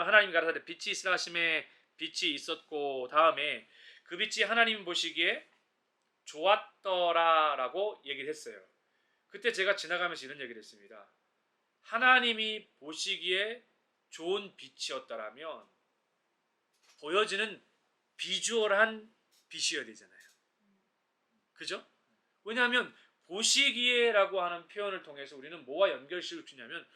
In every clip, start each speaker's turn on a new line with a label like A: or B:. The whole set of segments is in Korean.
A: 말하자면 하나님이 가라사대 빛이 있으라 하심에 빛이 있었고 다음에 그 빛이 하나님 보시기에 좋았더라라고 얘기를 했어요. 그때 제가 지나가면서 이런 얘기를 했습니다. 하나님이 보시기에 좋은 빛이었다라면 보여지는 비주얼한 빛이어야 되잖아요. 그죠? 왜냐하면 보시기에라고 하는 표현을 통해서 우리는 뭐와 연결시킬 수 있냐면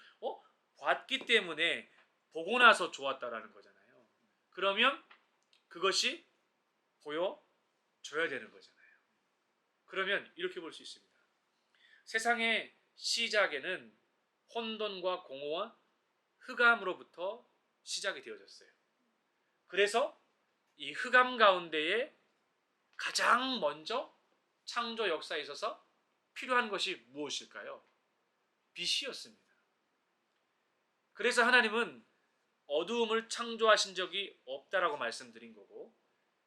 A: 봤기 때문에 보고 나서 좋았다라는 거잖아요. 그러면 그것이 보여줘야 되는 거잖아요. 그러면 이렇게 볼 수 있습니다. 세상의 시작에는 혼돈과 공허와 흑암으로부터 시작이 되어졌어요. 그래서 이 흑암 가운데에 가장 먼저 창조 역사에 있어서 필요한 것이 무엇일까요? 빛이었습니다. 그래서 하나님은 어두움을 창조하신 적이 없다라고 말씀드린 거고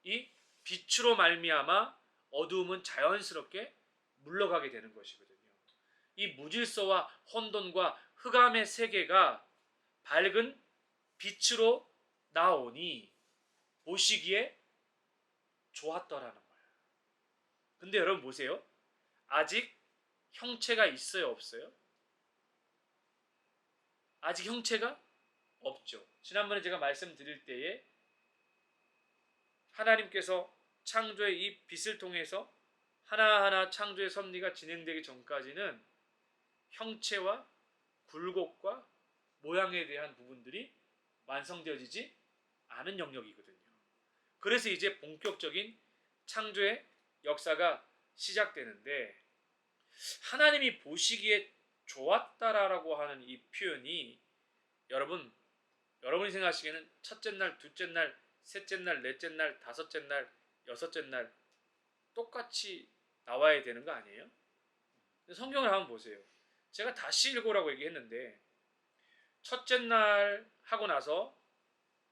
A: 이 빛으로 말미암아 어두움은 자연스럽게 물러가게 되는 것이거든요. 이 무질서와 혼돈과 흑암의 세계가 밝은 빛으로 나오니 보시기에 좋았더라는 거예요. 근데 여러분 보세요. 아직 형체가 있어요, 없어요? 아직 형체가 없죠. 지난번에 제가 말씀드릴 때에 하나님께서 창조의 이 빛을 통해서 하나하나 창조의 섭리가 진행되기 전까지는 형체와 굴곡과 모양에 대한 부분들이 완성되어지지 않은 영역이거든요. 그래서 이제 본격적인 창조의 역사가 시작되는데 하나님이 보시기에 좋았다라고 하는 이 표현이 여러분이 생각하시기에는 첫째 날, 둘째 날, 셋째 날, 넷째 날, 다섯째 날, 여섯째 날 똑같이 나와야 되는 거 아니에요? 성경을 한번 보세요. 제가 다시 읽으라고 얘기했는데 첫째 날 하고 나서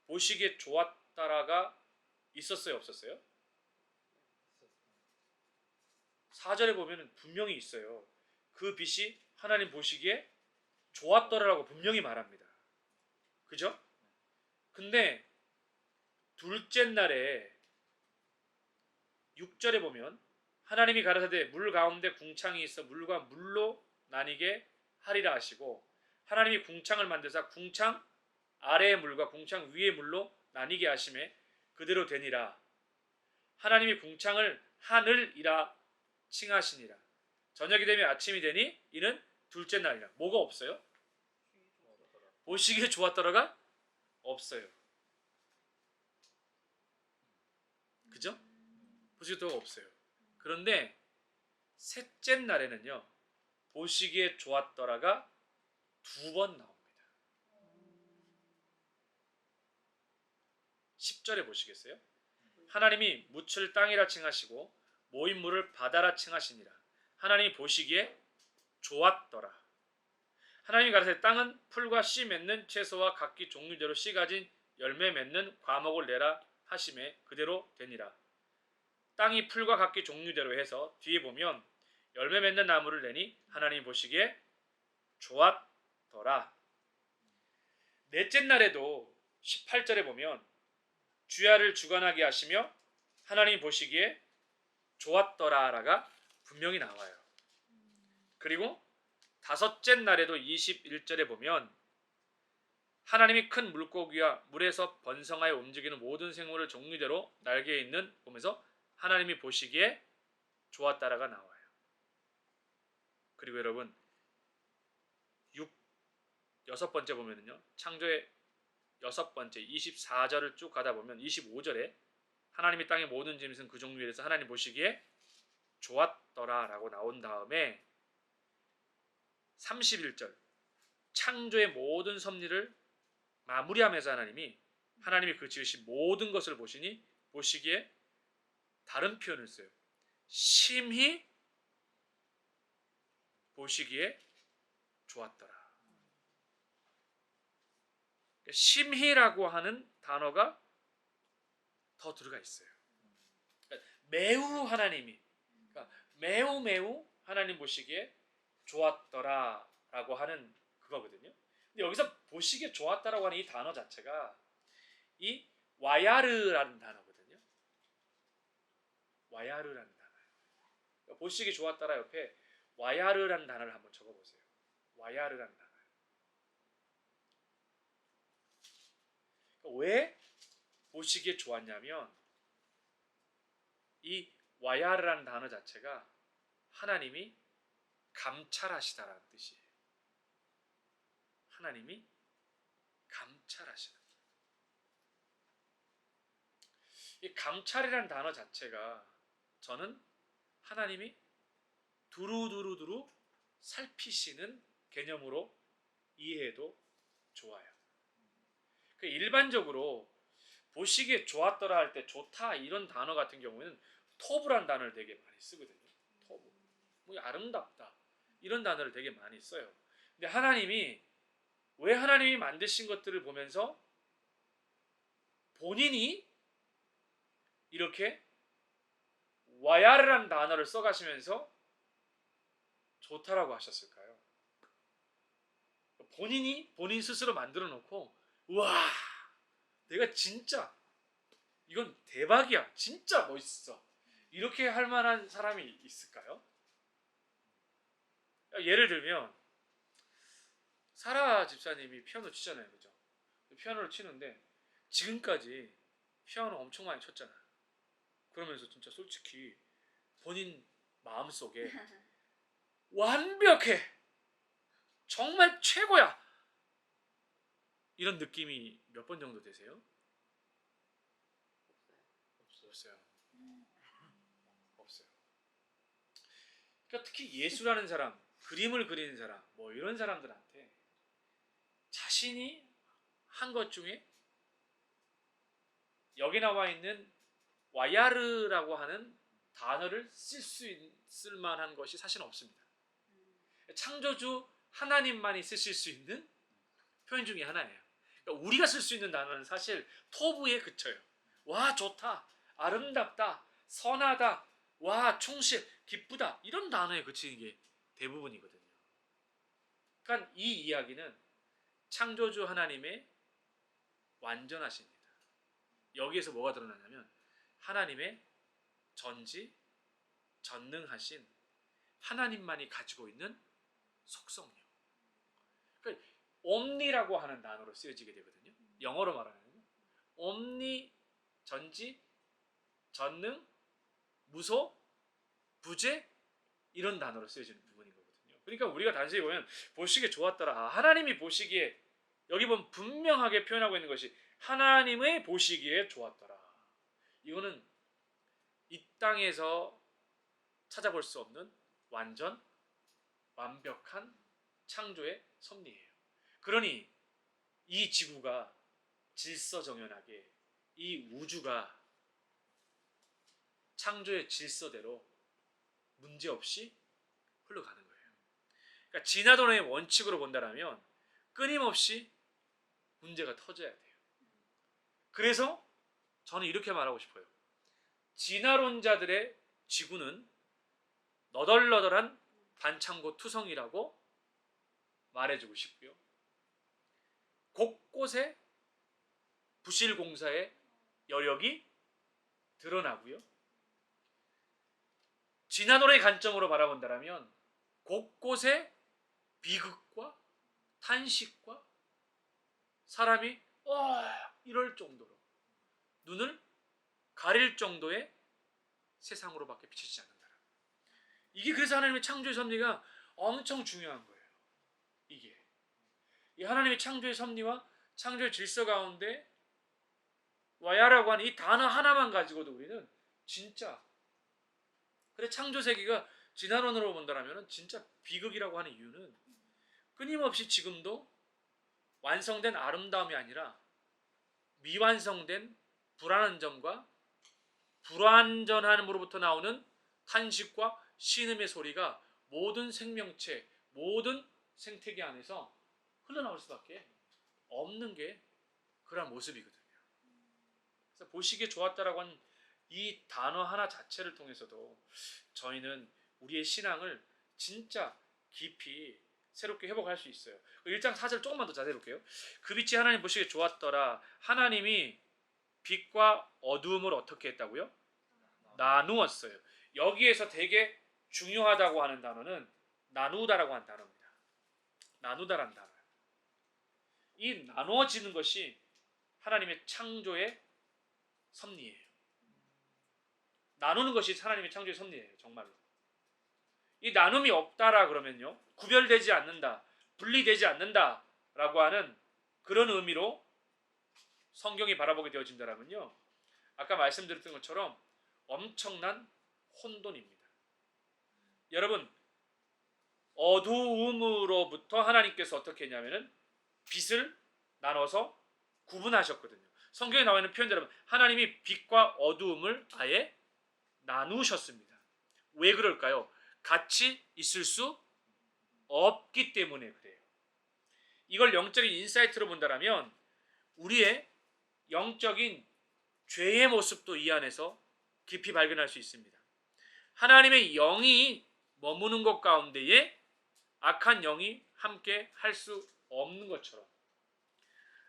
A: 보시기에 좋았다라가 있었어요, 없었어요? 4절에 보면 분명히 있어요. 그 빛이 하나님 보시기에 좋았더라라고 분명히 말합니다. 그죠? 근데 둘째 날에 6절에 보면 하나님이 가라사대 물 가운데 궁창이 있어 물과 물로 나뉘게 하리라 하시고 하나님이 궁창을 만드사 궁창 아래의 물과 궁창 위의 물로 나뉘게 하심에 그대로 되니라. 하나님이 궁창을 하늘이라 칭하시니라. 저녁이 되면 아침이 되니 이는 둘째 날이라. 뭐가 없어요? 보시기에 좋았더라가 없어요. 그죠? 보시기에 좋았더라가 없어요. 그런데 셋째 날에는요. 보시기에 좋았더라가 2번 나옵니다. 10절에 보시겠어요? 하나님이 묻을 땅이라 칭하시고 모인 물을 바다라 칭하시니라. 하나님이 보시기에 좋았더라. 하나님이 가라사대 땅은 풀과 씨 맺는 채소와 각기 종류대로 씨 가진 열매 맺는 과목을 내라 하심에 그대로 되니라. 땅이 풀과 각기 종류대로 해서 뒤에 보면 열매 맺는 나무를 내니 하나님이 보시기에 좋았더라. 넷째 날에도 18절에 보면 주야를 주관하게 하시며 하나님이 보시기에 좋았더라라가 분명히 나와요. 그리고 다섯째 날에도 21절에 보면 하나님이 큰 물고기와 물에서 번성하여 움직이는 모든 생물을 종류대로 날개에 있는 보면서 하나님이 보시기에 좋았다라가 나와요. 그리고 여러분 여섯 번째 보면은요. 창조의 여섯 번째 24절을 쭉 가다 보면 25절에 하나님이 땅의 모든 짐승 그 종류에 대해서 하나님 보시기에 좋았더라라고 나온 다음에 31절 창조의 모든 섭리를 마무리하면서 하나님이 그 지으신 모든 것을 보시니 보시기에 다른 표현을 써요. 심히 보시기에 좋았더라. 심히라고 하는 단어가 더 들어가 있어요. 매우 하나님이 매우 하나님 보시기에 좋았더라라고 하는 그거거든요. 근데 여기서 보시기에 좋았다라고 하는 이 단어 자체가 이 와야르라는 단어거든요. 와야르라는 단어예요. 보시기 좋았다라 옆에 와야르라는 단어를 한번 적어보세요. 와야르라는 단어. 왜 보시기에 좋았냐면 이 와야르라는 단어 자체가 하나님이 감찰하시다라는 뜻이에요. 하나님이 감찰하시다. 이 감찰이라는 단어 자체가 저는 하나님이 두루두루두루 살피시는 개념으로 이해해도 좋아요. 일반적으로 보시기에 좋았더라 할 때 좋다 이런 단어 같은 경우에는 토브란 단어를 되게 많이 쓰거든요. 토브. 뭐 아름답다 이런 단어를 되게 많이 써요. 근데 왜 하나님이 만드신 것들을 보면서 본인이 이렇게 와야르란 단어를 써가시면서 좋다라고 하셨을까요? 본인 스스로 만들어 놓고 와 내가 진짜 이건 대박이야 진짜 멋있어 이렇게 할 만한 사람이 있을까요? 예를 들면 사라 집사님이 피아노 치잖아요, 그죠? 피아노를 치는데 지금까지 피아노 엄청 많이 쳤잖아. 그러면서 진짜 솔직히 본인 마음속에 완벽해, 정말 최고야 이런 느낌이 몇 번 정도 되세요? 없어요. 없어요. 그러니까 특히 예수라는 사람, 그림을 그리는 사람, 뭐 이런 사람들한테 자신이 한 것 중에 여기 나와 있는 와야르라고 하는 단어를 쓸 만한 것이 사실은 없습니다. 창조주 하나님만이 쓰실 수 있는 표현 중에 하나예요. 그러니까 우리가 쓸 수 있는 단어는 사실 토부에 그쳐요. 와 좋다, 아름답다, 선하다, 와 충실, 기쁘다 이런 단어에 그치는 게 대부분이거든요. 그러니까 이 이야기는 창조주 하나님의 완전하십니다. 여기에서 뭐가 드러나냐면 하나님의 전지 전능하신 하나님만이 가지고 있는 속성이요. 그러니까 omni라고 하는 단어로 쓰여지게 되거든요. 영어로 말하면 omni 전지 전능 무소 부재 이런 단어로 쓰여지는 부분인 거거든요. 그러니까 우리가 단순히 보면 보시기에 좋았더라. 하나님이 보시기에 여기 보면 분명하게 표현하고 있는 것이 하나님의 보시기에 좋았더라. 이거는 이 땅에서 찾아볼 수 없는 완전 완벽한 창조의 섭리예요. 그러니 이 지구가 질서정연하게 이 우주가 창조의 질서대로 문제없이 흘러가는 거예요. 그러니까 진화론의 원칙으로 본다면 끊임없이 문제가 터져야 돼요. 그래서 저는 이렇게 말하고 싶어요. 진화론자들의 지구는 너덜너덜한 반창고 투성이라고 말해주고 싶고요. 곳곳에 부실공사의 여력이 드러나고요. 진화론의 관점으로 바라본다면 곳곳에 비극과 탄식과 사람이 이럴 정도로 눈을 가릴 정도의 세상으로밖에 비치지 않는다. 이게 그래서 하나님의 창조의 섭리가 엄청 중요한 거예요. 이게 이 하나님의 창조의 섭리와 창조의 질서 가운데 와야라고 하는 이 단어 하나만 가지고도 우리는 진짜 그래 창조세계가 진화론으로 본다면 진짜 비극이라고 하는 이유는 끊임없이 지금도 완성된 아름다움이 아니라 미완성된 불안한 점과 불완전함으로부터 나오는 탄식과 신음의 소리가 모든 생명체, 모든 생태계 안에서 흘러나올 수밖에 없는 게 그런 모습이거든요. 그래서 보시기에 좋았다라고 하는 이 단어 하나 자체를 통해서도 저희는 우리의 신앙을 진짜 깊이 새롭게 회복할 수 있어요. 1장 4절 조금만 더 자세히 볼게요. 그 빛이 하나님 보시기에 좋았더라. 하나님이 빛과 어두움을 어떻게 했다고요? 나누었어요. 여기에서 되게 중요하다고 하는 단어는 나누다라고 하는 단어입니다. 나누다라는 단어예요. 이 나누어지는 것이 하나님의 창조의 섭리예요. 나누는 것이 하나님의 창조의 섭리예요. 정말로. 이 나눔이 없다라 그러면요, 구별되지 않는다, 분리되지 않는다라고 하는 그런 의미로 성경이 바라보게 되어진다라면요, 아까 말씀드렸던 것처럼 엄청난 혼돈입니다. 여러분, 어두움으로부터 하나님께서 어떻게 했냐면은 빛을 나눠서 구분하셨거든요. 성경에 나와 있는 표현대로 하나님이 빛과 어두움을 아예 나누셨습니다. 왜 그럴까요? 같이 있을 수 없기 때문에 그래요. 이걸 영적인 인사이트로 본다면 우리의 영적인 죄의 모습도 이 안에서 깊이 발견할 수 있습니다. 하나님의 영이 머무는 것 가운데에 악한 영이 함께 할 수 없는 것처럼,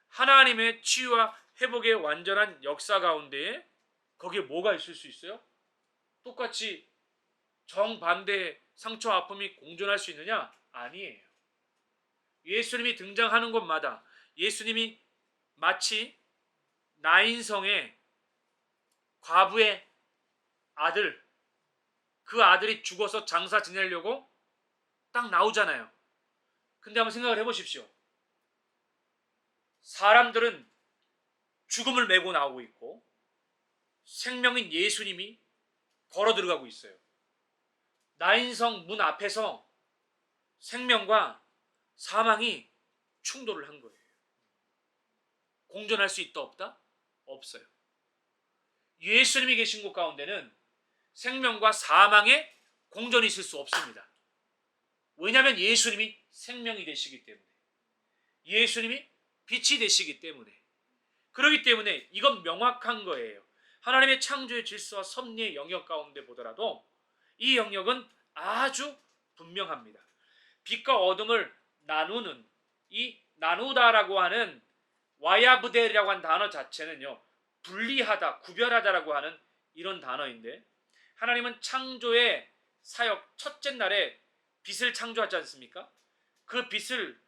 A: 하나님의 치유와 회복의 완전한 역사 가운데에 거기에 뭐가 있을 수 있어요? 똑같이 정반대의 상처와 아픔이 공존할 수 있느냐? 아니에요. 예수님이 등장하는 곳마다 예수님이 마치 나인성의 과부의 아들, 그 아들이 죽어서 장사 지내려고 딱 나오잖아요. 근데 한번 생각을 해보십시오. 사람들은 죽음을 메고 나오고 있고 생명인 예수님이 걸어 들어가고 있어요. 나인성 문 앞에서 생명과 사망이 충돌을 한 거예요. 공존할 수 있다 없다? 없어요. 예수님이 계신 곳 가운데는 생명과 사망의 공존이 있을 수 없습니다. 왜냐하면 예수님이 생명이 되시기 때문에, 예수님이 빛이 되시기 때문에. 그렇기 때문에 이건 명확한 거예요. 하나님의 창조의 질서와 섭리의 영역 가운데 보더라도 이 영역은 아주 분명합니다. 빛과 어둠을 나누는, 이 나누다라고 하는 와야브델이라고 하는 단어 자체는요, 분리하다, 구별하다라고 하는 이런 단어인데, 하나님은 창조의 사역 첫째 날에 빛을 창조하지 않습니까? 그 빛을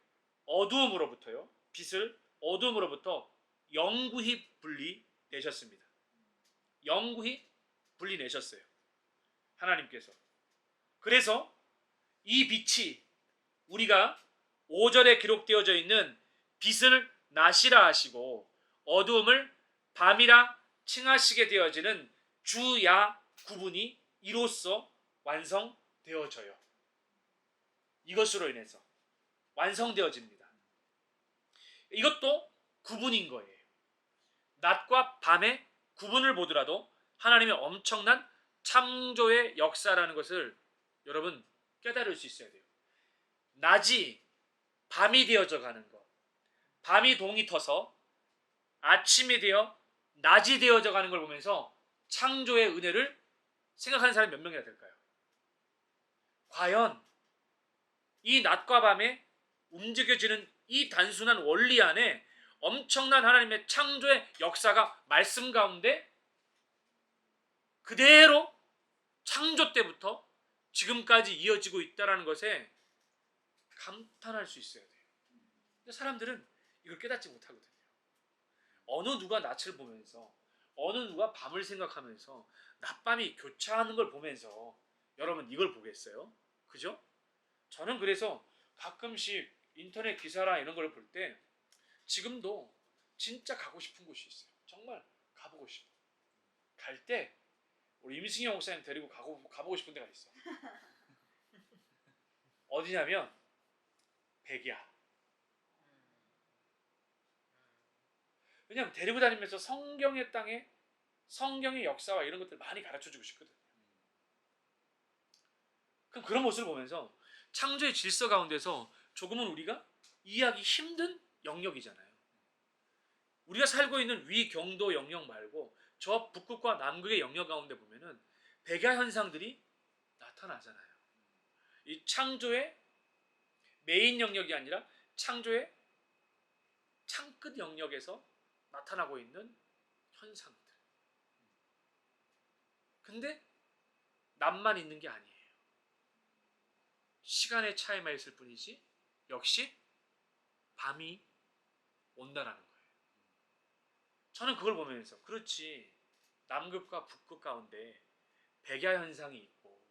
A: 어두움으로부터요, 빛을 어두움으로부터 영구히 분리내셨습니다. 영구히 분리내셨어요, 하나님께서. 그래서 이 빛이 우리가 5절에 기록되어져 있는 빛을 낮이라 하시고 어두움을 밤이라 칭하시게 되어지는 주야 구분이 이로써 완성되어져요. 이것으로 인해서 완성되어집니다. 이것도 구분인 거예요. 낮과 밤의 구분을 보더라도 하나님의 엄청난 창조의 역사라는 것을 여러분 깨달을 수 있어야 돼요. 낮이 밤이 되어져 가는 것, 밤이 동이 터서 아침이 되어 낮이 되어져 가는 걸 보면서 창조의 은혜를 생각하는 사람이 몇 명이나 될까요? 과연 이 낮과 밤에 움직여지는 이 단순한 원리 안에 엄청난 하나님의 창조의 역사가 말씀 가운데 그대로 창조 때부터 지금까지 이어지고 있다는 것에 감탄할 수 있어야 돼요. 근데 사람들은 이걸 깨닫지 못하거든요. 어느 누가 낯을 보면서, 어느 누가 밤을 생각하면서 낮밤이 교차하는 걸 보면서 여러분 이걸 보겠어요? 그죠? 저는 그래서 가끔씩 인터넷 기사나 이런 걸 볼 때 지금도 진짜 가고 싶은 곳이 있어요. 정말 가보고 싶어. 갈 때 우리 임승영 목사님 데리고 가보고 싶은 데가 있어. 어디냐면 백야. 왜냐하면 데리고 다니면서 성경의 땅에 성경의 역사와 이런 것들 많이 가르쳐주고 싶거든요. 그럼 그런 모습을 보면서 창조의 질서 가운데서 조금은 우리가 이해하기 힘든 영역이잖아요. 우리가 살고 있는 위경도 영역 말고 저 북극과 남극의 영역 가운데 보면은 백야 현상들이 나타나잖아요. 이 창조의 메인 영역이 아니라 창조의 창끝 영역에서 나타나고 있는 현상들. 근데 낮만 있는 게 아니에요. 시간의 차이만 있을 뿐이지 역시 밤이 온다라는 거예요. 저는 그걸 보면서 그렇지, 남극과 북극 가운데 백야 현상이 있고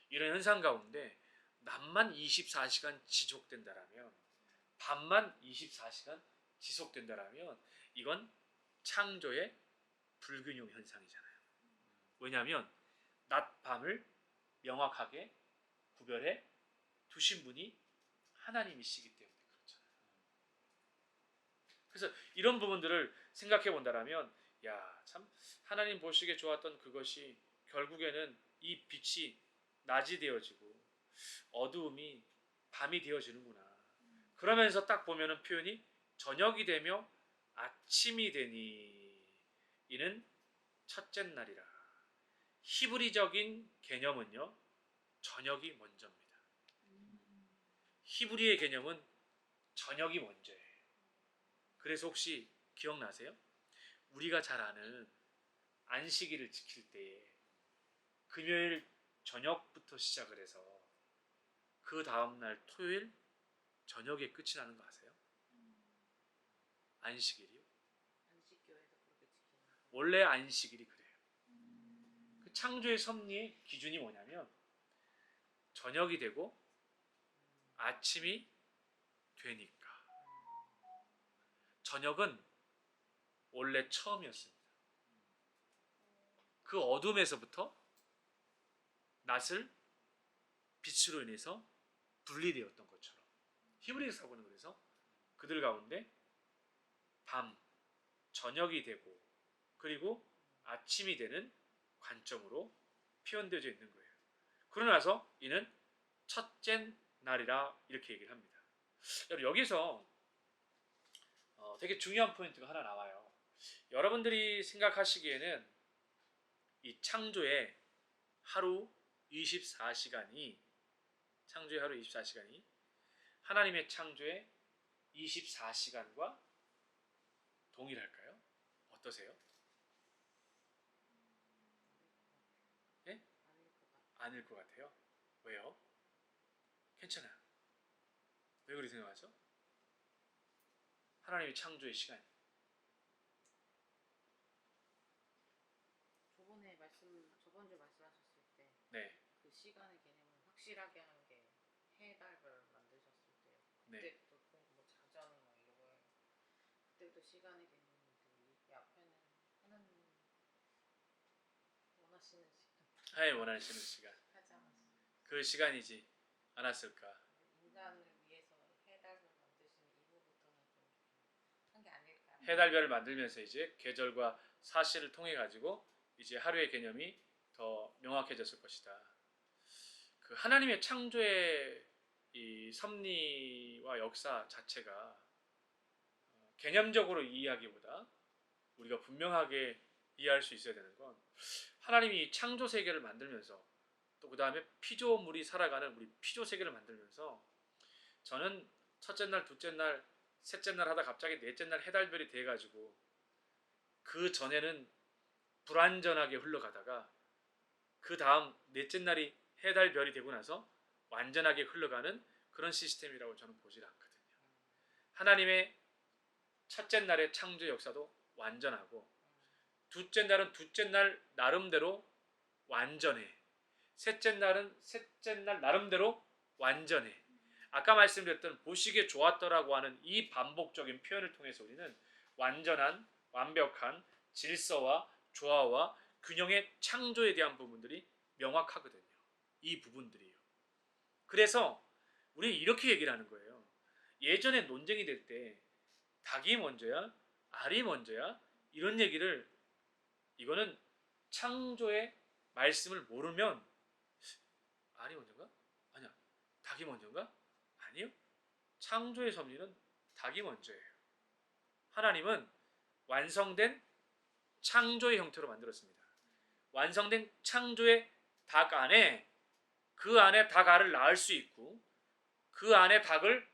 A: 이런 현상 가운데 낮만 24시간 지속된다라면, 밤만 24시간 지속된다라면 이건 창조의 불균형 현상이잖아요. 왜냐하면 낮 밤을 명확하게 구별해 두신 분이 하나님이시기 때문에 그렇잖아요. 그래서 이런 부분들을 생각해 본다라면, 야, 참 하나님 보시기에 좋았던 그것이 결국에는 이 빛이 낮이 되어지고 어두움이 밤이 되어지는구나. 그러면서 딱 보면은 표현이 저녁이 되며 아침이 되니 이는 첫째 날이라. 히브리적인 개념은요, 저녁이 먼저입니다. 히브리의 개념은 저녁이 먼저예요. 그래서 혹시 기억나세요? 우리가 잘 아는 안식일을 지킬 때에 금요일 저녁부터 시작을 해서 그 다음날 토요일 저녁에 끝이 나는 거 아세요? 안식일이요?
B: 안식교회도 그렇게 지키는 거예요.
A: 원래 안식일이 그래요. 그 창조의 섭리의 기준이 뭐냐면 저녁이 되고 아침이 되니까. 저녁은 원래 처음이었습니다. 그 어둠에서부터 낮을 빛으로 인해서 분리되었던 것처럼 히브리 사고는 그래서 그들 가운데 밤, 저녁이 되고 그리고 아침이 되는 관점으로 표현되어져 있는 거예요. 그러고 나서 이는 첫째 날이라 이렇게 얘기를 합니다. 여기서 되게 중요한 포인트가 하나 나와요. 여러분들이 생각하시기에는 이 창조의 하루 24시간이 하나님의 창조의 24시간과 동일할까요? 어떠세요? 예? 아닐 것 같아요. 왜요? 괜찮아요. 왜 그렇게 생각하죠? 하나님의 창조의 시간.
B: 저번주 말씀하셨을 때
A: 네.
B: 그 시간의 개념을 확실하게 하는 게 해달별 만드셨을 때요.
A: 네.
B: 그때부터 뭐 자전 뭐 이런 거 그때부터 시간의 개념이 이 앞에는 하나님 원하시는 시간
A: 하나님 원하시는 시간.
B: 하지 않았어요.
A: 그 시간이지 않았을까?
B: 인간을 위해서 해달별 만드신 이후부터는 좀 한 게 아닐까.
A: 해달별을 만들면서 이제 계절과 사실을 통해 가지고 이제 하루의 개념이 더 명확해졌을 것이다. 그 하나님의 창조의 이 섭리와 역사 자체가 개념적으로 이해하기보다 우리가 분명하게 이해할 수 있어야 되는 건, 하나님이 창조 세계를 만들면서 또 그 다음에 피조물이 살아가는 우리 피조 세계를 만들면서 저는 첫째 날, 둘째 날, 셋째 날 하다 갑자기 넷째 날 해달별이 돼가지고 그 전에는 불완전하게 흘러가다가 그 다음 넷째 날이 해달별이 되고 나서 완전하게 흘러가는 그런 시스템이라고 저는 보질 않거든요. 하나님의 첫째 날의 창조 역사도 완전하고 둘째 날은 둘째 날 나름대로 완전해. 셋째 날은 셋째 날 나름대로 완전해. 아까 말씀드렸던 보시기에 좋았더라고 하는 이 반복적인 표현을 통해서 우리는 완전한, 완벽한 질서와 조화와 균형의 창조에 대한 부분들이 명확하거든요. 이 부분들이요. 그래서 우리 이렇게 얘기를 하는 거예요. 예전에 논쟁이 될 때 닭이 먼저야? 알이 먼저야? 이런 얘기를, 이거는 창조의 말씀을 모르면 알이 먼저인가? 아니야. 닭이 먼저인가? 아니요. 창조의 섭리는 닭이 먼저예요. 하나님은 완성된 창조의 형태로 만들었습니다. 완성된 창조의 닭 안에 그 안에 닭 알을 낳을 수 있고 그 안에 닭을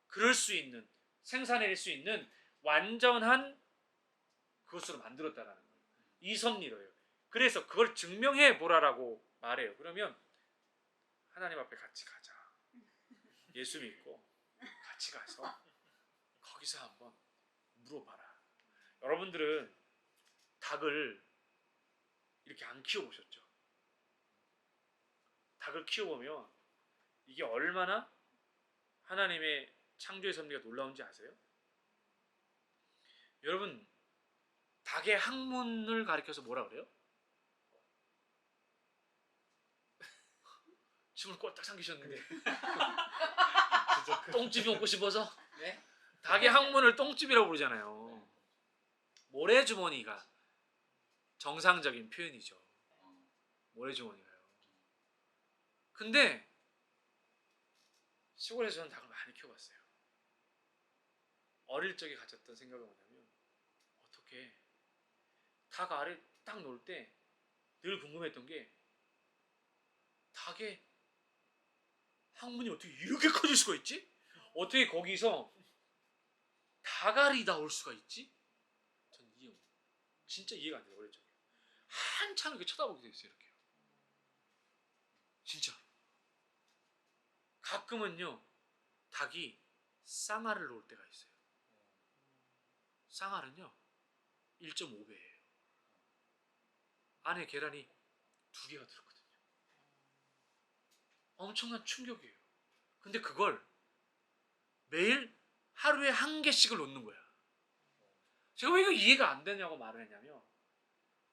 A: 그럴 수 있는, 생산해낼 수 있는 완전한 그것으로 만들었다라는 거예요. 이 섭리로요. 그래서 그걸 증명해 보라라고 말해요. 그러면 하나님 앞에 같이 가자. 예수 믿고 같이 가서 거기서 한번 물어봐라. 여러분들은 닭을 이렇게 안 키워보셨죠? 닭을 키워보면 이게 얼마나 하나님의 창조의 섭리가 놀라운지 아세요? 여러분, 닭의 학문을 가리켜서 뭐라 그래요? 침을 꼴딱 삼키셨는데 똥집이 먹고 싶어서?
C: 네?
A: 닭의 학문을 똥집이라고 부르잖아요. 모래주머니가 정상적인 표현이죠. 모래주머니가요. 근데 시골에서 저는 닭을 많이 키워봤어요. 어릴 적에 가졌던 생각은 뭐냐면, 어떻게 닭 알을 딱 놓을 때 늘 궁금했던 게, 닭의 항문이 어떻게 이렇게 커질 수가 있지? 어떻게 거기서 닭알이 나올 수가 있지? 전 진짜 이해가 안 돼요. 어릴 적에 한참 이렇게 쳐다보게 됐어요. 이렇게요. 진짜. 가끔은요, 닭이 쌍알을 놓을 때가 있어요. 쌍알은요 1.5배예요. 안에 계란이 2개가 들었거든요. 엄청난 충격이에요. 근데 그걸 매일 하루에 1개씩을 놓는 거야. 제가 왜 이거 이해가 안 되냐고 말을 했냐면,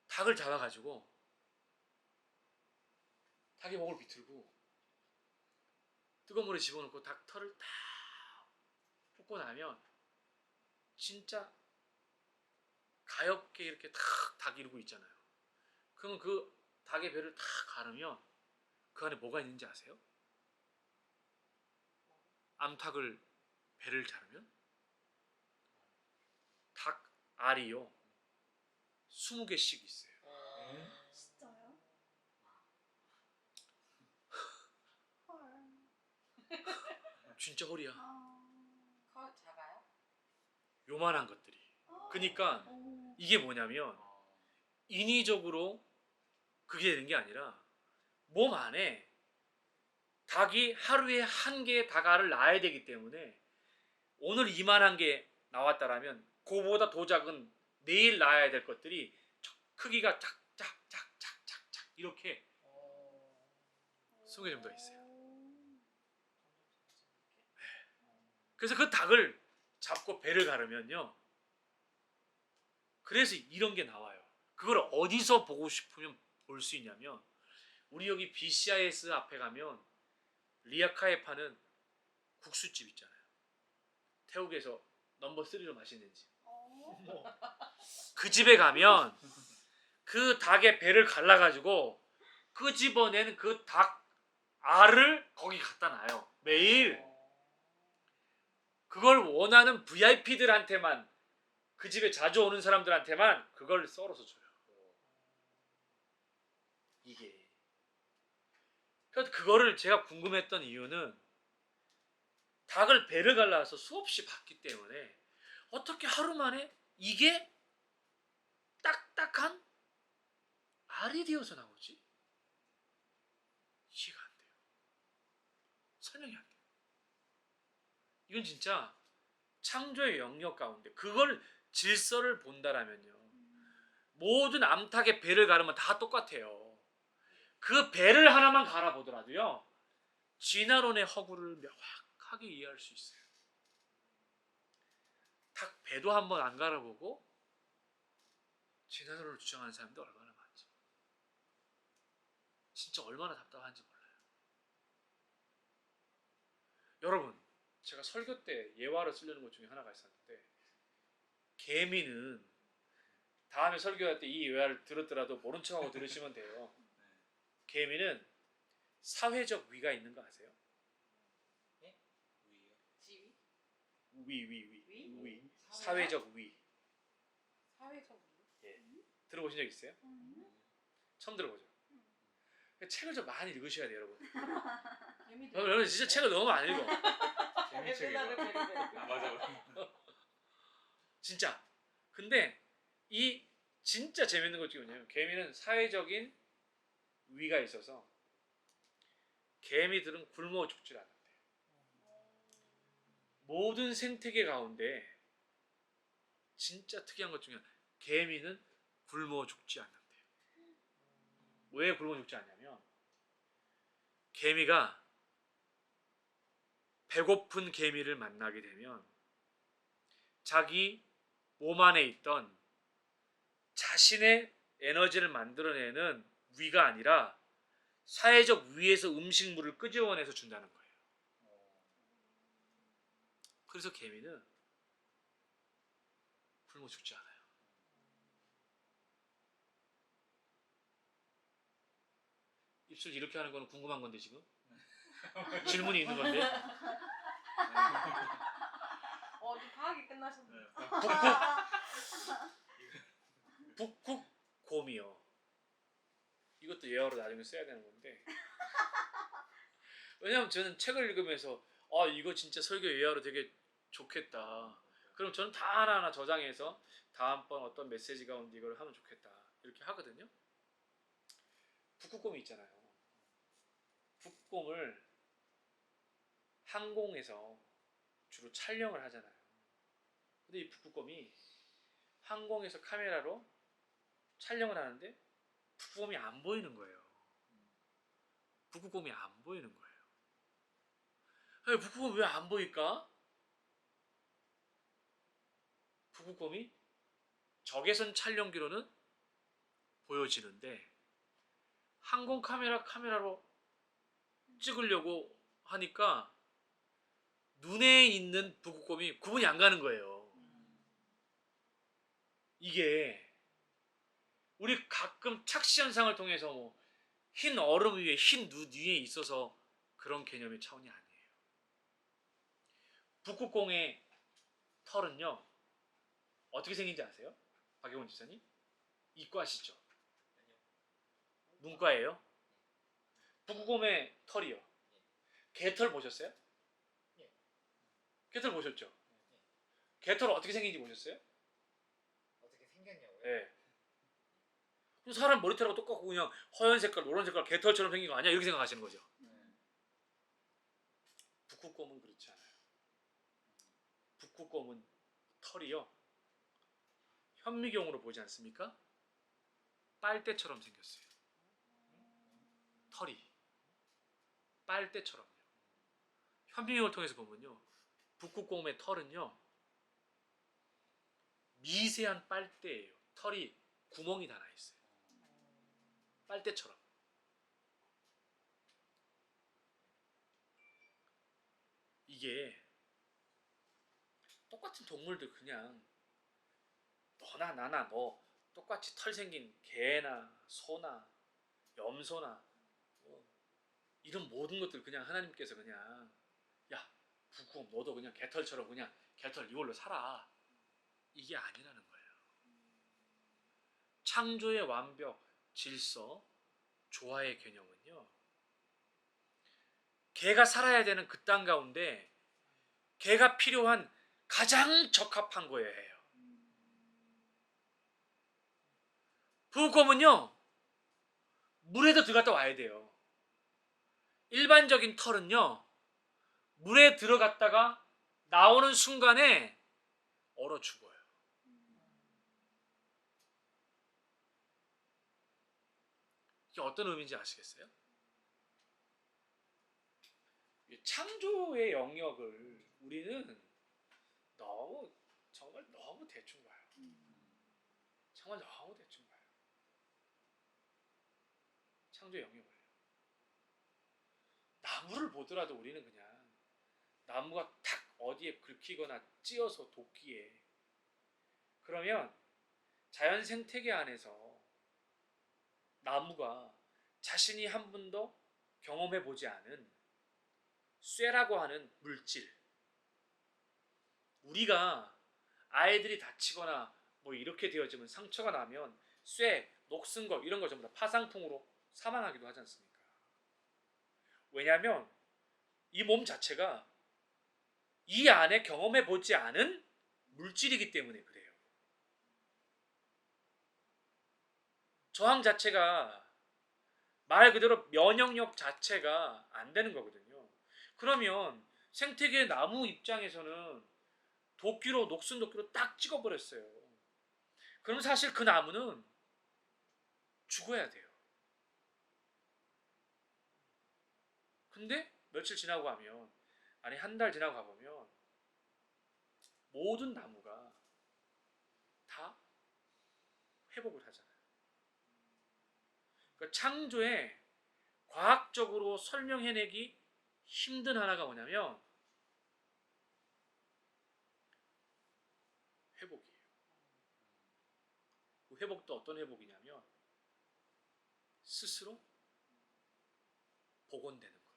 A: 닭을 잡아가지고 닭의 목을 비틀고 뜨거운 물에 집어넣고 닭 털을 다 뽑고 나면 진짜 가엾게 이렇게 탁 닭이 이러고 있잖아요. 그러면 그 닭의 배를 탁 가르면 그 안에 뭐가 있는지 아세요? 암탉을 배를 자르면 닭 알이요 20개씩 있어요.
D: 진짜요? 헐.
A: 진짜 허리야.
B: 커 작아요?
A: 요만한 것들이. 그러니까
D: 어.
A: 이게 뭐냐면, 인위적으로 그게 되는 게 아니라 몸 안에 닭이 하루에 1개의 닭알을 낳아야 되기 때문에, 오늘 이만한 게 나왔다라면 그보다 더 작은 내일 낳아야 될 것들이 크기가 짝짝짝짝짝짝 이렇게 20개 정도 있어요. 그래서 그 닭을 잡고 배를 가르면요, 그래서 이런 게 나와요. 그걸 어디서 보고 싶으면 볼 수 있냐면, 우리 여기 BCIS 앞에 가면 리아카에 파는 국수집 있잖아요. 태국에서 넘버 3로 맛있는 집. 그 집에 가면 그 닭의 배를 갈라가지고 끄집어낸 그 닭 알을 거기 갖다 놔요. 매일. 그걸 원하는 VIP들한테만, 그 집에 자주 오는 사람들한테만 그걸 썰어서 줘요. 이게. 그래서 그거를 제가 궁금했던 이유는, 닭을 배를 갈라서 수없이 봤기 때문에 어떻게 하루 만에 이게 딱딱한 알이 되어서 나오지? 이해가 안 돼요. 설명이 안 돼요. 이건 진짜 창조의 영역 가운데, 그걸 질서를 본다라면요, 모든 암탉의 배를 가르면 다 똑같아요. 그 배를 하나만 갈아보더라도요, 진화론의 허구를 명확하게 이해할 수 있어요. 닭 배도 한번 안 갈아보고 진화론을 주장하는 사람도 얼마나 많지. 진짜 얼마나 답답한지 몰라요. 여러분, 제가 설교 때 예화를 쓰려는 것 중에 하나가 있었는데, 개미는, 다음에 설교할 때 이 예화를 들었더라도 모른 척하고 들으시면 돼요. 개미는 사회적 위가 있는 거 아세요?
B: 지위?
A: 위. 사회적 위.
B: 사회적 위?
A: 예. 들어보신 적 있어요? 처음 들어보죠? 책을 좀 많이 읽으셔야 돼요, 여러분. 여러분 진짜 책을 너무 안 읽어.
C: 재미책이다. 아 맞아.
A: 진짜. 근데 이 진짜 재밌는 것 중에 뭐냐면 개미는 사회적인 위가 있어서 개미들은 굶어 죽질 않는데 모든 생태계 가운데 진짜 특이한 것 중에 개미는 굶어 죽지 않는데 왜 굶어 죽지 않냐면 개미가 배고픈 개미를 만나게 되면 자기 몸 안에 있던 자신의 에너지를 만들어내는 위가 아니라 사회적 위에서 음식물을 끄집어내서 준다는 거예요. 그래서 개미는 굶어 죽지 않아요. 입술 이렇게 하는 거는 궁금한 건데 지금 질문이 있는 건데
B: 어디 과학이 끝나셨네.
A: 북극곰이요. 이것도 예화로 나중에 써야 되는 건데 왜냐면 저는 책을 읽으면서 아 이거 진짜 설교 예화로 되게 좋겠다. 그럼 저는 다 하나하나 저장해서 다음번 어떤 메시지 가운데 이걸 하면 좋겠다 이렇게 하거든요. 북극곰이 있잖아요. 북극곰을 항공에서 주로 촬영을 하잖아요. 근데 이 북극곰이 항공에서 카메라로 촬영을 하는데 북극곰이 안 보이는 거예요. 북극곰이 안 보이는 거예요. 북극곰 왜 안 보일까? 북극곰이 적외선 촬영기로는 보여지는데 항공 카메라로 찍으려고 하니까 눈에 있는 북극곰이 구분이 안 가는 거예요. 이게 우리 가끔 착시 현상을 통해서 뭐 흰 얼음 위에 흰 눈 위에 있어서 그런 개념의 차원이 아니에요. 북극곰의 털은요 어떻게 생긴지 아세요? 박영훈 지사님? 이과시죠? 문과예요? 북극곰의 털이요. 개털 보셨어요? 개털 보셨죠? 개털 어떻게 생긴지 보셨어요?
C: 어떻게 생겼냐고요?
A: 네. 그럼 사람 머리털하고 똑같고 그냥 허연 색깔, 노란 색깔 개털처럼 생긴 거 아니야? 이렇게 생각하시는 거죠. 북극곰은 그렇지 않아요. 북극곰은 털이요. 현미경으로 보지 않습니까? 빨대처럼 생겼어요. 털이 빨대처럼요. 현미경을 통해서 보면요. 북극곰의 털은요. 미세한 빨대예요. 털이 구멍이 다 나 있어요. 빨대처럼. 이게 똑같은 동물들 그냥 너나 나나 너 똑같이 털 생긴 개나 소나 염소나 뭐 이런 모든 것들 그냥 하나님께서 그냥 야 북극곰 너도 그냥 개털처럼 그냥 개털 이걸로 살아 이게 아니라는 거예요. 창조의 완벽, 질서, 조화의 개념은요. 개가 살아야 되는 그 땅 가운데 개가 필요한 가장 적합한 거예요. 북극곰은요. 물에도 들어갔다 와야 돼요. 일반적인 털은요. 물에 들어갔다가 나오는 순간에 얼어 죽어요. 이게 어떤 의미인지 아시겠어요? 창조의 영역을 우리는 정말 너무 대충 봐요. 정말 너무 대충 봐요. 창조 영역을. 나무를 보더라도 우리는 그냥 나무가 탁 어디에 긁히거나 찧어서 돋기에 그러면 자연 생태계 안에서 나무가 자신이 한 번도 경험해 보지 않은 쇠라고 하는 물질 우리가 아이들이 다치거나 뭐 이렇게 되어지면 상처가 나면 쇠, 녹슨 거 이런 거 전부 다 파상풍으로 사망하기도 하지 않습니까? 왜냐하면 이 몸 자체가 이 안에 경험해 보지 않은 물질이기 때문에 그래요. 저항 자체가 말 그대로 면역력 자체가 안 되는 거거든요. 그러면 생태계 나무 입장에서는 도끼로 녹슨 도끼로 딱 찍어버렸어요. 그럼 사실 그 나무는 죽어야 돼요. 근데 며칠 지나고 가면 아니 한 달 지나고 가보면 모든 나무가 다 회복을 하잖아요. 그러니까 창조에 과학적으로 설명해내기 힘든 하나가 뭐냐면 회복이에요. 그 회복도 어떤 회복이냐면 스스로 복원되는 거예요.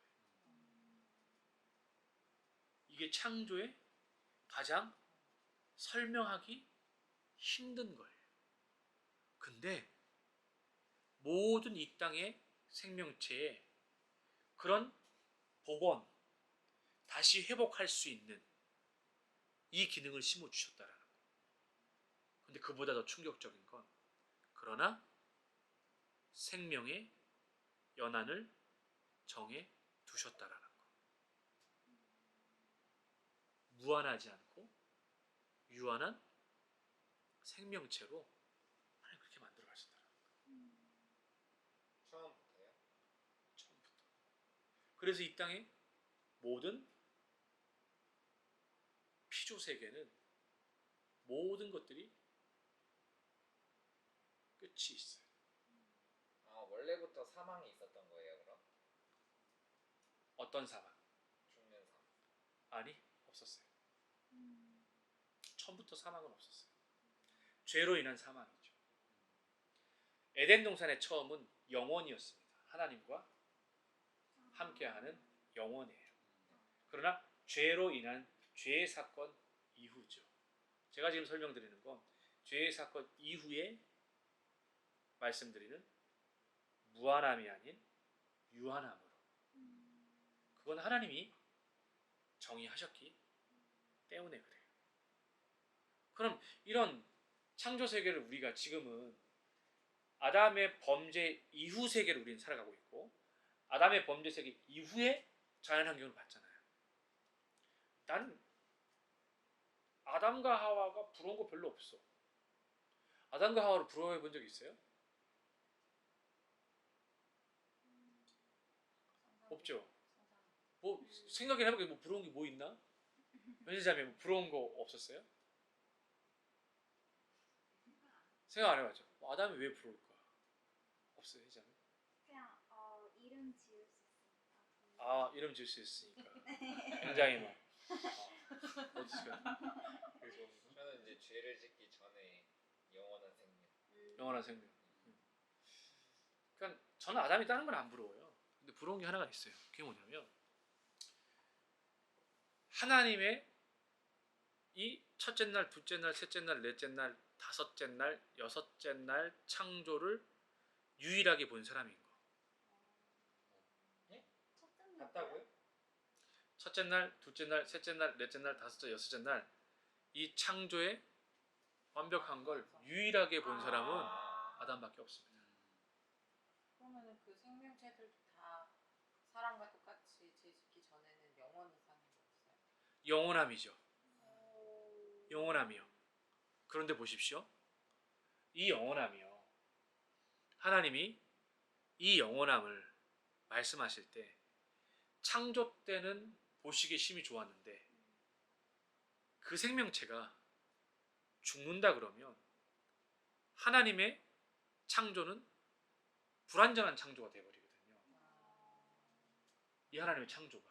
A: 이게 창조의 가장 설명하기 힘든 거예요. 근데 모든 이 땅의 생명체에 그런 복원, 다시 회복할 수 있는 이 기능을 심어주셨다라는 거예요. 근데 그보다 더 충격적인 건 그러나 생명의 연한을 정해 두셨다라는 거. 무한하지 않고 유한한 생명체로 하나님 그렇게 만들어 가셨다라는 거예요.
C: 처음부터요?
A: 처음부터. 그래서 이 땅의 모든 피조 세계는 모든 것들이 끝이 있어요.
C: 아, 원래부터 사망이 있었던 거예요, 그럼?
A: 어떤 사망?
C: 죽는 사망.
A: 아니, 없었어요. 처음부터 사망은 없었어요. 죄로 인한 사망이죠. 에덴 동산의 처음은 영원이었습니다. 하나님과 함께하는 영원이에요. 그러나 죄로 인한 죄의 사건 이후죠. 제가 지금 설명드리는 건 죄의 사건 이후에 말씀드리는 무한함이 아닌 유한함으로. 그건 하나님이 정의하셨기 때문에 그래요. 그럼 이런 창조 세계를 우리가 지금은 아담의 범죄 이후 세계를 우리는 살아가고 있고 아담의 범죄 세계 이후에 자연환경을 봤잖아요. 난 아담과 하와가 부러운 거 별로 없어. 아담과 하와를 부러워해 본 적 있어요? 없죠. 뭐 생각을 해보게 뭐 부러운 게 뭐 있나? 연세자매 뭐 부러운 거 없었어요? 생각 안 해봤죠. 아담이 왜 부러울까? 없어요, 혜자매.
D: 그냥 이름 지을 수 있으니까.
A: 아 이름 지을 수 있으니까 굉장히 막 어떻게 그래서
C: 저는 이제 죄를 짓기 전에 영원한 생명.
A: 영원한 생명. 그러니까 저는 아담이 다른 건 안 부러워요. 근데 부러운 게 하나가 있어요. 그게 뭐냐면 하나님의 이 첫째 날, 둘째 날, 셋째 날, 넷째 날, 다섯째 날, 여섯째 날 창조를 유일하게 본 사람인 거.
D: 첫째 날
C: 같다고요?
A: 첫째 날, 둘째 날, 셋째 날, 넷째 날, 다섯째, 여섯째 날 이 창조의 완벽한 걸 유일하게 본 사람은 아담밖에 없습니다.
B: 그러면은 그 생명체들도 다 사람과 똑같이 죄 짓기 전에는 영원히 사는 거였어요?
A: 영원함이죠. 영원함이요. 그런데 보십시오. 이 영원함이요. 하나님이 이 영원함을 말씀하실 때 창조 때는 보시기에 심히 좋았는데 그 생명체가 죽는다 그러면 하나님의 창조는 불완전한 창조가 되어버리거든요. 이 하나님의 창조가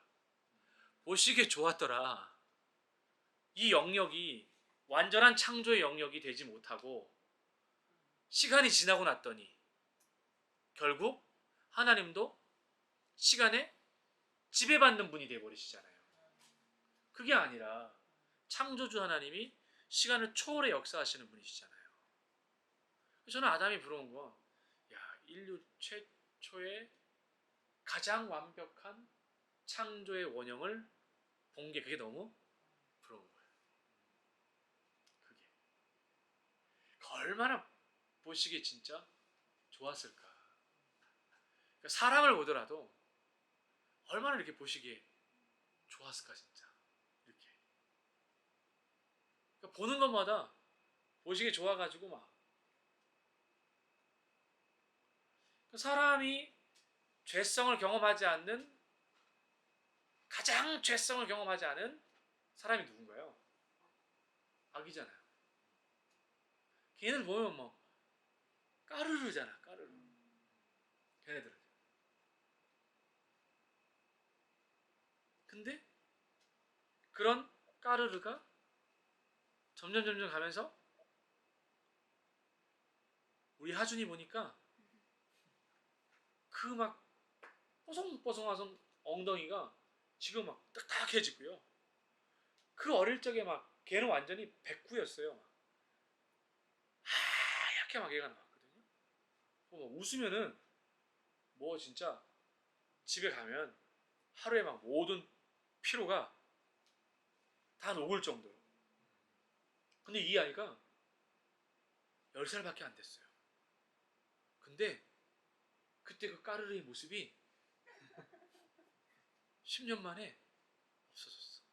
A: 보시기에 좋았더라. 이 영역이 완전한 창조의 영역이 되지 못하고 시간이 지나고 났더니 결국 하나님도 시간에 지배받는 분이 되어버리시잖아요. 그게 아니라 창조주 하나님이 시간을 초월해 역사하시는 분이시잖아요. 저는 아담이 부러운 건 인류 최초의 가장 완벽한 창조의 원형을 본 게 그게 너무 부러운 거예요. 그게 얼마나 보시기에 진짜 좋았을까. 그러니까 사람을 보더라도 얼마나 이렇게 보시기에 좋았을까 진짜. 이렇게 그러니까 보는 것마다 보시기에 좋아가지고 막 사람이 죄성을 경험하지 않는 가장 죄성을 경험하지 않은 사람이 누군가요? 악이잖아요. 걔네들 보면 뭐 까르르잖아, 까르르. 걔네들은. 근데 그런 까르르가 점점 가면서 우리 하준이 보니까 그 막 뽀송뽀송한 엉덩이가 지금 막 딱딱해지고요. 그 어릴 적에 막 걔는 완전히 백구였어요. 하얗게 막 얘가 나왔거든요. 뭐 웃으면은 뭐 진짜 집에 가면 하루에 막 모든 피로가 다 녹을 정도로. 근데 이 아이가 10살밖에 안 됐어요. 근데 그때 그 까르르의 모습이 10년 만에 없어졌어.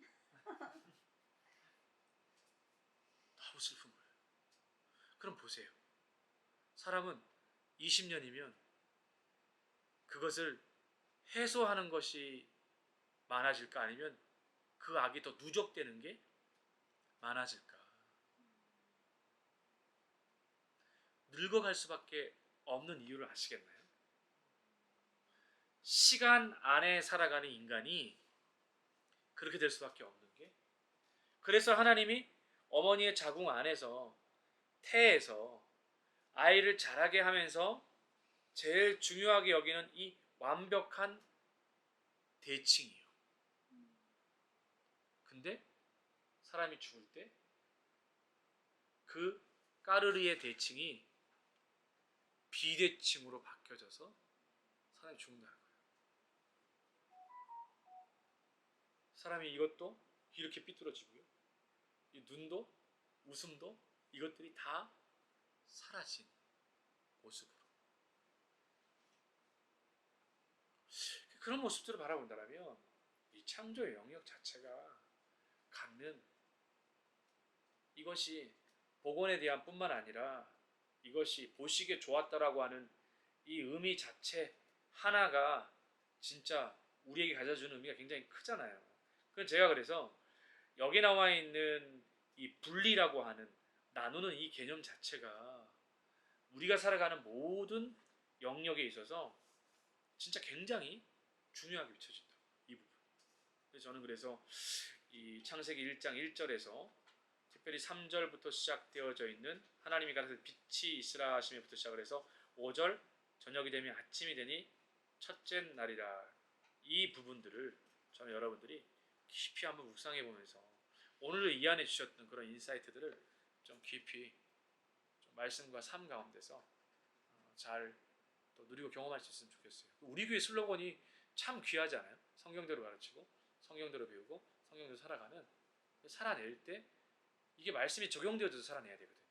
A: 너무 슬픈 거예요. 그럼 보세요. 사람은 20년이면 그것을 해소하는 것이 많아질까 아니면 그 악이 더 누적되는 게 많아질까? 늙어갈 수밖에 없는 이유를 아시겠나요? 시간 안에 살아가는 인간이 그렇게 될 수밖에 없는 게 그래서 하나님이 어머니의 자궁 안에서 태에서 아이를 자라게 하면서 제일 중요하게 여기는 이 완벽한 대칭이에요. 근데 사람이 죽을 때 그 까르르의 대칭이 비대칭으로 바뀌어져서 사람이 죽는다는 거예요. 사람이 이것도 이렇게 삐뚤어지고요. 이 눈도 웃음도 이것들이 다 사라진 모습으로. 그런 모습들을 바라본다면 이 창조의 영역 자체가 갖는 이것이 복원에 대한 뿐만 아니라 이것이 보시기에 좋았다라고 하는 이 의미 자체 하나가 진짜 우리에게 가져주는 의미가 굉장히 크잖아요. 그래서 제가 그래서 여기 나와 있는 이 분리라고 하는 나누는 이 개념 자체가 우리가 살아가는 모든 영역에 있어서 진짜 굉장히 중요하게 비춰진다. 이 부분. 그래서 저는 그래서 이 창세기 1장 1절에서 특별히 3절부터 시작되어져 있는 하나님이 가라사대 빛이 있으라 하시면부터 시작을 해서 5절 저녁이 되면 아침이 되니 첫째 날이라 이 부분들을 저는 여러분들이 깊이 한번 묵상해 보면서 오늘도 이 안에 주셨던 그런 인사이트들을 좀 깊이 좀 말씀과 삶 가운데서 잘 또 누리고 경험할 수 있으면 좋겠어요. 우리 교회 슬로건이 참 귀하잖아요. 성경대로 가르치고 성경대로 배우고 성경대로 살아가는 살아낼 때 이게 말씀이 적용되어져서 살아내야 되거든요.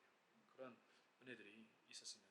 A: 그런 은혜들이 있었습니다.